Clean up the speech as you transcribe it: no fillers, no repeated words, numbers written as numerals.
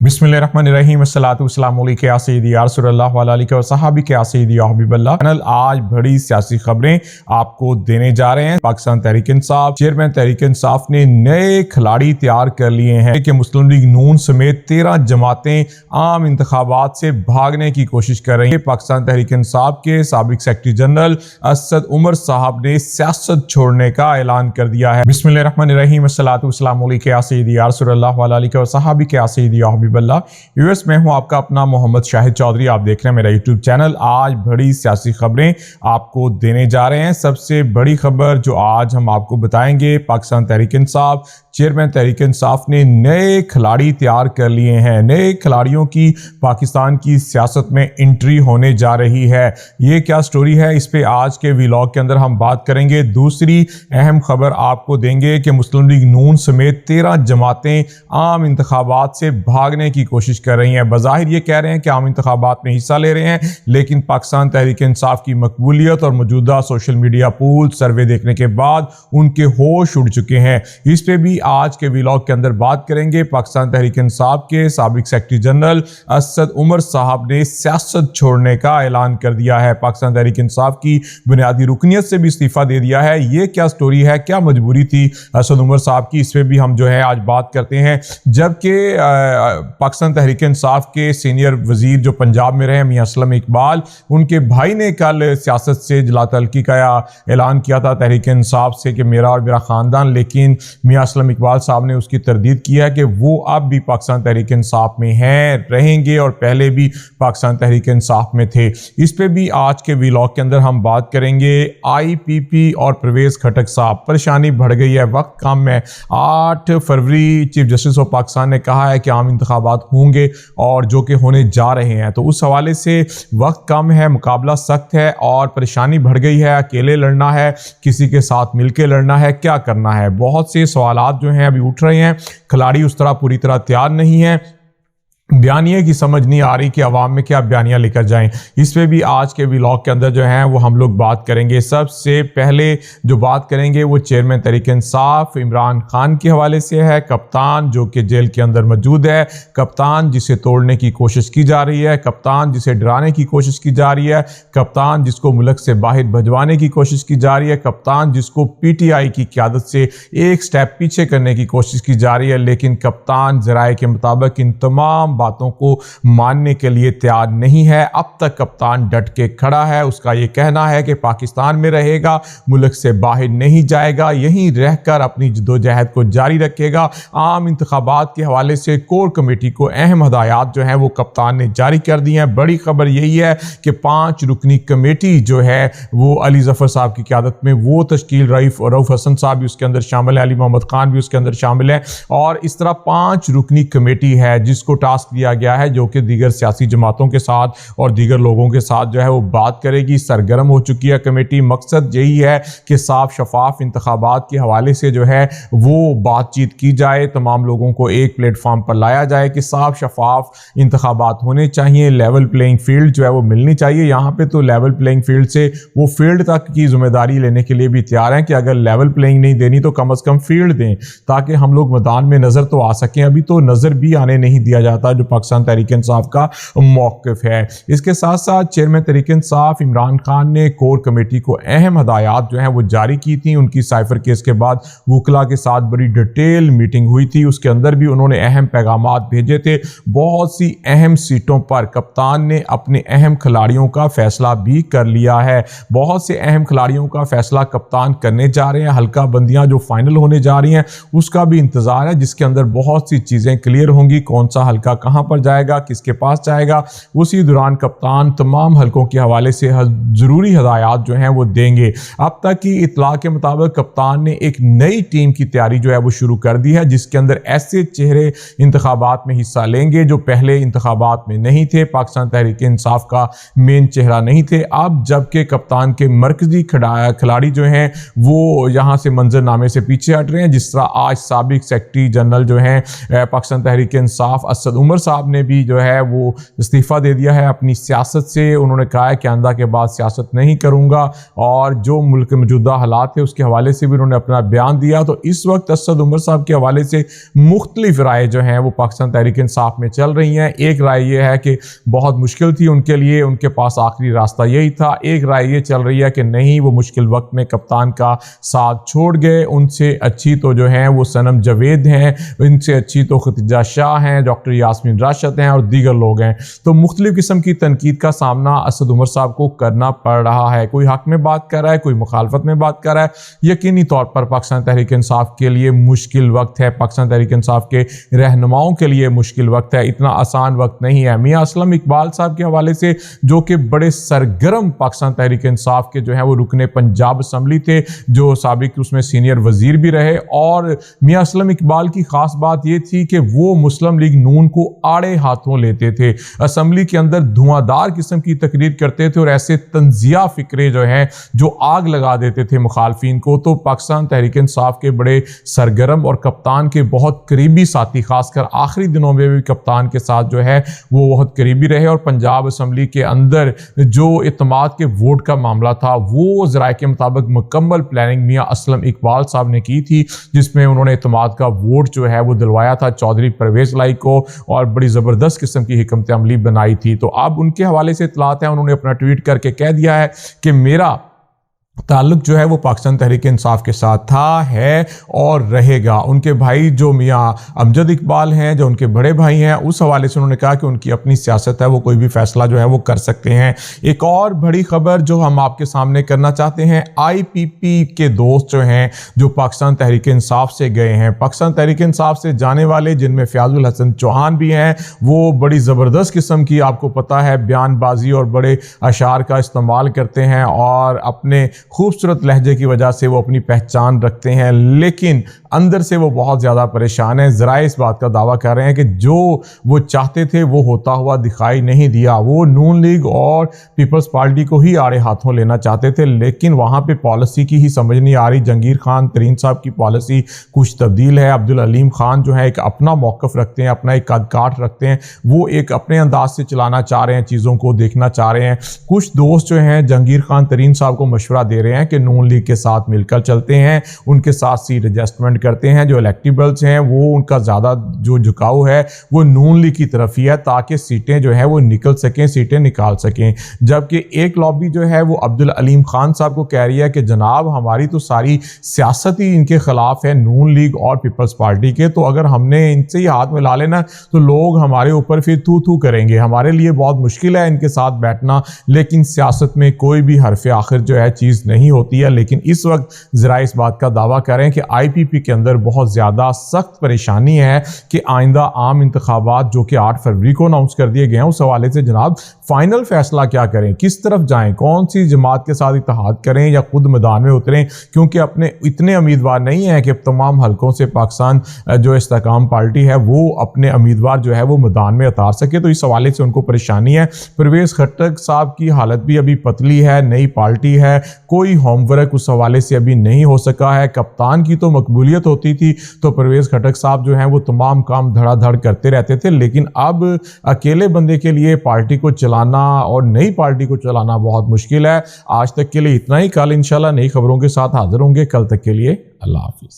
बिस्मिल्लाहिर्रहमानिर्रहीम अस्सलातु वस्सलामु अलैका या सय्यदी या रसूलल्लाह व अला आलिका व सहाबिका या सय्यदी या हबीबल्लाह। चैनल आज बड़ी सियासी खबरें आपको देने जा रहे हैं। पाकिस्तान तहरीक इंसाफ चेयरमैन तहरीक इंसाफ ने नए खिलाड़ी तैयार कर लिए हैं कि मुस्लिम लीग नून समेत 13 जमातें आम इंतखाबात से भागने की कोशिश कर रही हैं। पाकिस्तान तहरीक इंसाफ के साबिक सेक्रेटरी जनरल असद उमर साहब ने सियासत छोड़ने का ऐलान कर दिया है। बिस्मिल्लाहिर्रहमानिर्रहीम अस्सलातु वस्सलामु अलैका या सय्यदी या रसूलल्लाह व अला आलिका व सहाबिका या सय्यदी या यूएस में हूं आपका अपना मोहम्मद शाहिद चौधरी। आप देख रहे हैं मेरा यूट्यूब चैनल। आज बड़ी सियासी खबरें आपको देने जा रहे हैं। सबसे बड़ी खबर जो आज हम आपको बताएंगे, पाकिस्तान तहरीक इंसाफ चेयरमैन तहरीक इंसाफ ने नए खिलाड़ी तैयार कर लिए हैं। नए खिलाड़ियों की पाकिस्तान की सियासत में एंट्री होने जा रही है। ये क्या स्टोरी है, इस पे आज के व्लॉग के अंदर हम बात करेंगे। दूसरी अहम खबर आपको देंगे कि मुस्लिम लीग नून समेत 13 जमातें आम इंतखाबात से भागने की कोशिश कर रही हैं। बज़ाहिर ये कह रहे हैं कि आम इंतखाबात में हिस्सा ले रहे हैं, लेकिन पाकिस्तान तहरीक इंसाफ की मकबूलियत और मौजूदा सोशल मीडिया पूल सर्वे देखने के बाद उनके होश उड़ चुके हैं। इस पे भी आज के व्लॉग के अंदर बात करेंगे। पाकिस्तान तहरीक इंसाफ के साबिक सेक्रेटरी जनरल असद उमर साहब ने सियासत छोड़ने का ऐलान कर दिया है। पाकिस्तान तहरीक इंसाफ की बुनियादी रुकनियत से भी इस्तीफा दे दिया है। ये क्या स्टोरी है, क्या मजबूरी थी असद उमर साहब की, इस पे भी हम जो है आज बात करते हैं। जबकि पाकिस्तान तहरीक इंसाफ के सीनियर वजीर जो पंजाब में रहे मियां असलम इकबाल, उनके भाई ने कल सियासत से जला तलकी का ऐलान किया था तहरीक इंसाफ से कि मेरा और मेरा ख़ानदान, लेकिन मियां असलम इकबाल साहब ने उसकी तरदीद किया है कि वो अब भी पाकिस्तान तहरीक इंसाफ में हैं, रहेंगे और पहले भी पाकिस्तान तहरीक इंसाफ में थे। इस पे भी आज के व्लॉग के अंदर हम बात करेंगे। IPP और परवेज खटक साहब, परेशानी बढ़ गई है, वक्त कम है। 8 फरवरी चीफ जस्टिस ऑफ पाकिस्तान ने कहा है कि आम इंतखाबात होंगे और जो कि होने जा रहे हैं, तो उस हवाले से वक्त कम है, मुकाबला सख्त है और परेशानी बढ़ गई है। अकेले लड़ना है, किसी के साथ मिलके लड़ना है, क्या करना है, बहुत से सवालात जो हैं अभी उठ रहे हैं। खिलाड़ी उस तरह पूरी तरह तैयार नहीं है। बयानिए की समझ नहीं आ रही कि अवाम में क्या बयानियाँ लेकर जाएं। इस पे भी आज के व्लॉग के अंदर जो है वो हम लोग बात करेंगे। सबसे पहले जो बात करेंगे वो चेयरमैन तहरीक इंसाफ इमरान खान के हवाले से है। कप्तान जो कि जेल के अंदर मौजूद है, कप्तान जिसे तोड़ने की कोशिश की जा रही है, कप्तान जिसे डराने की कोशिश की जा रही है, कप्तान जिसको मुल्क से बाहर भजवाने की कोशिश की जा रही है, कप्तान जिसको PTI की क़यादत से एक स्टेप पीछे करने की कोशिश की जा रही है। लेकिन कप्तान ज़राए के मुताबिक इन तमाम बातों को मानने के लिए तैयार नहीं है। अब तक कप्तान डट के खड़ा है। उसका ये कहना है कि पाकिस्तान में रहेगा, मुल्क से बाहर नहीं जाएगा, यहीं रहकर अपनी जद्दोजहद को जारी रखेगा। आम इंतखाबात के हवाले से कोर कमेटी को अहम हदायत जो है वो कप्तान ने जारी कर दी हैं। बड़ी खबर यही है कि 5 रुकनी कमेटी जो है वो अली जफर साहब की क़यादत में वो तश्कील, रऊफ हसन साहब भी उसके अंदर शामिल है, अली मोहम्मद खान भी उसके अंदर शामिल है, और इस तरह 5 रुकनी कमेटी है जिसको टास्क दिया गया है जो कि दीगर सियासी जमातों के साथ और दीगर लोगों के साथ जो है वो बात करेगी। सरगर्म हो चुकी है कमेटी। मकसद यही है कि साफ शफाफ इंतखाबात के हवाले से जो है वो बातचीत की जाए, तमाम लोगों को एक प्लेटफॉर्म पर लाया जाए कि साफ शफाफ इंतखाबात होने चाहिए, लेवल प्लेइंग फील्ड जो है वो मिलनी चाहिए। यहाँ पे तो लेवल प्लेइंग फील्ड से वो फील्ड तक की जिम्मेदारी लेने के लिए भी तैयार हैं कि अगर लेवल प्लेइंग नहीं देनी तो कम से कम फील्ड दें ताकि हम लोग मैदान में नजर तो आ सकें। अभी तो नजर भी आने नहीं दिया जाता जो पाकिस्तान तहरीक इंसाफ का मौक़िफ़ है। इसके साथ साथ चेयरमैन तहरीक इंसाफ इमरान खान ने कोर कमेटी को अहम हदायत जो है वो जारी की थी। उनकी साइफर केस के बाद वकला के साथ बड़ी डिटेल मीटिंग हुई थी, उसके अंदर भी उन्होंने अहम पैगामात भेजे थे। बहुत सी अहम सीटों पर कप्तान ने अपने अहम खिलाड़ियों का फैसला भी कर लिया है। बहुत से अहम खिलाड़ियों का फैसला कप्तान करने जा रहे हैं। हल्का बंदियां जो फाइनल होने जा रही हैं उसका भी इंतजार है, जिसके अंदर बहुत सी चीज़ें क्लियर होंगी, कौन सा हल्का कहां पर जाएगा, किसके पास जाएगा। उसी दौरान कप्तान तमाम हलकों के हवाले से जरूरी हदायत जो हैं वो देंगे। अब तक की इतला के मुताबिक कप्तान ने एक नई टीम की तैयारी जो है वो शुरू कर दी है, जिसके अंदर ऐसे चेहरे इंतखाबात में हिस्सा लेंगे जो पहले इंतखाबात में नहीं थे, पाकिस्तान तहरीक इंसाफ का मेन चेहरा नहीं थे। अब जबकि कप्तान के मरकजी खिलाड़ी जो हैं वो यहाँ से मंजरनामे से पीछे हट रहे हैं, जिस तरह आज साबिक सेक्रेटरी जनरल जो हैं पाकिस्तान तहरीक इंसाफ असद उमर صاحب نے بھی جو ہے وہ استعفیٰ دے دیا ہے اپنی سیاست سے. انہوں نے کہا ہے کہ آئندہ کے بعد سیاست نہیں کروں گا, اور جو ملک کے موجودہ حالات ہے اس کے حوالے سے بھی انہوں نے اپنا بیان دیا. تو اس وقت اسد عمر صاحب کے حوالے سے مختلف رائے جو ہیں وہ پاکستان تحریک انصاف میں چل رہی ہیں. ایک رائے یہ ہے کہ بہت مشکل تھی ان کے لیے, ان کے پاس آخری راستہ یہی تھا. ایک رائے یہ چل رہی ہے کہ نہیں, وہ مشکل وقت میں کپتان کا ساتھ چھوڑ گئے. ان سے اچھی تو جو ہیں وہ صنم جاوید ہیں, ان سے اچھی تو ختیجہ شاہ ہیں, ڈاکٹر یاسمین راشد ہیں اور دیگر لوگ ہیں. تو مختلف قسم کی تنقید کا سامنا اسد عمر صاحب کو کرنا پڑ رہا ہے. کوئی حق میں بات کر رہا ہے, کوئی مخالفت میں بات کر رہا ہے. یقینی طور پر پاکستان تحریک انصاف کے لیے مشکل وقت ہے, پاکستان تحریک انصاف کے رہنماؤں کے لیے مشکل وقت ہے, اتنا آسان وقت نہیں ہے. میاں اسلم اقبال صاحب کے حوالے سے, جو کہ بڑے سرگرم پاکستان تحریک انصاف کے جو ہیں وہ رکن پنجاب اسمبلی تھے, جو سابق اس میں سینئر وزیر بھی رہے, اور میاں اسلم اقبال کی خاص بات یہ تھی کہ وہ مسلم لیگ نون کو آڑے ہاتھوں لیتے تھے, اسمبلی کے اندر دھواں دار قسم کی تقریر کرتے تھے اور ایسے تنزیہ فکرے جو ہیں جو آگ لگا دیتے تھے مخالفین کو. تو پاکستان تحریک انصاف کے بڑے سرگرم اور کپتان کے بہت قریبی ساتھی, خاص کر آخری دنوں میں بھی کپتان کے ساتھ جو ہے وہ بہت قریبی رہے, اور پنجاب اسمبلی کے اندر جو اعتماد کے ووٹ کا معاملہ تھا وہ ذرائع کے مطابق مکمل پلاننگ میاں اسلم اقبال صاحب نے کی تھی, جس میں انہوں نے اعتماد کا ووٹ جو ہے وہ دلوایا تھا چودھری پرویز لائی کو, اور بڑی زبردست قسم کی حکمت عملی بنائی تھی. تو اب ان کے حوالے سے اطلاعات ہیں, انہوں نے اپنا ٹویٹ کر کے کہہ دیا ہے کہ میرا تعلق جو ہے وہ پاکستان تحریک انصاف کے ساتھ تھا, ہے اور رہے گا. ان کے بھائی جو میاں امجد اقبال ہیں, جو ان کے بڑے بھائی ہیں, اس حوالے سے انہوں نے کہا کہ ان کی اپنی سیاست ہے, وہ کوئی بھی فیصلہ جو ہے وہ کر سکتے ہیں. ایک اور بڑی خبر جو ہم آپ کے سامنے کرنا چاہتے ہیں, آئی پی پی کے دوست جو ہیں جو پاکستان تحریک انصاف سے گئے ہیں, پاکستان تحریک انصاف سے جانے والے جن میں فیاض الحسن چوہان بھی ہیں, وہ بڑی زبردست قسم کی آپ کو پتہ ہے بیان بازی اور بڑے اشعار کا استعمال کرتے ہیں, اور اپنے خوبصورت لہجے کی وجہ سے وہ اپنی پہچان رکھتے ہیں, لیکن اندر سے وہ بہت زیادہ پریشان ہیں. ذرائع اس بات کا دعویٰ کر رہے ہیں کہ جو وہ چاہتے تھے وہ ہوتا ہوا دکھائی نہیں دیا. وہ نون لیگ اور پیپلز پارٹی کو ہی آڑے ہاتھوں لینا چاہتے تھے, لیکن وہاں پہ پالیسی کی ہی سمجھ نہیں آ رہی. جہانگیر خان ترین صاحب کی پالیسی کچھ تبدیل ہے, عبدالعلیم خان جو ہے ایک اپنا موقف رکھتے ہیں, اپنا ایک قد کاٹ رکھتے ہیں, وہ ایک اپنے انداز سے چلانا چاہ رہے ہیں, چیزوں کو دیکھنا چاہ رہے ہیں. کچھ دوست جو ہیں جہانگیر خان ترین صاحب کو مشورہ دے رہے ہیں کہ نون لیگ کے ساتھ مل کر چلتے ہیں, ان کے ساتھ سیٹ ایڈجسٹمنٹ کرتے ہیں. جو الیکٹیبلز ہیں وہ ان کا زیادہ جو جھکاؤ ہے وہ نون لیگ کی طرف ہی ہے, تاکہ سیٹیں جو ہے وہ نکل سکیں, سیٹیں نکال سکیں. جبکہ ایک لابی جو ہے وہ عبدالعلیم خان صاحب کو کہہ رہی ہے کہ جناب ہماری تو ساری سیاست ہی ان کے خلاف ہے, نون لیگ اور پیپلز پارٹی کے, تو اگر ہم نے ان سے ہی ہاتھ ملا لینا تو لوگ ہمارے اوپر پھر تھو تھو کریں گے. ہمارے لیے بہت مشکل ہے ان کے ساتھ بیٹھنا, لیکن سیاست میں کوئی بھی حرف آخر جو ہے چیز نہیں ہوتی ہے. لیکن اس وقت ذرائع اس بات کا دعویٰ کر رہے ہیں کہ آئی پی پی کے اندر بہت زیادہ سخت پریشانی ہے کہ آئندہ عام انتخابات جو کہ 8 فروری کو اناؤنس کر دیے گئے ہیں, اس حوالے سے جناب فائنل فیصلہ کیا کریں, کس طرف جائیں, کون سی جماعت کے ساتھ اتحاد کریں یا خود میدان میں اتریں, کیونکہ اپنے اتنے امیدوار نہیں ہیں کہ تمام حلقوں سے پاکستان جو استحکام پارٹی ہے وہ اپنے امیدوار جو ہے وہ میدان میں اتار سکے. تو اس حوالے سے ان کو پریشانی ہے. پرویز خٹک صاحب کی حالت بھی ابھی پتلی ہے, نئی پارٹی ہے, کوئی ہوم ورک اس حوالے سے ابھی نہیں ہو سکا ہے. کپتان کی تو مقبولیت ہوتی تھی تو پرویز خٹک صاحب جو ہیں وہ تمام کام دھڑا دھڑ کرتے رہتے تھے, لیکن اب اکیلے بندے کے لیے پارٹی کو چلانا اور نئی پارٹی کو چلانا بہت مشکل ہے. آج تک کے لیے اتنا ہی, کل انشاءاللہ نئی خبروں کے ساتھ حاضر ہوں گے. کل تک کے لیے اللہ حافظ.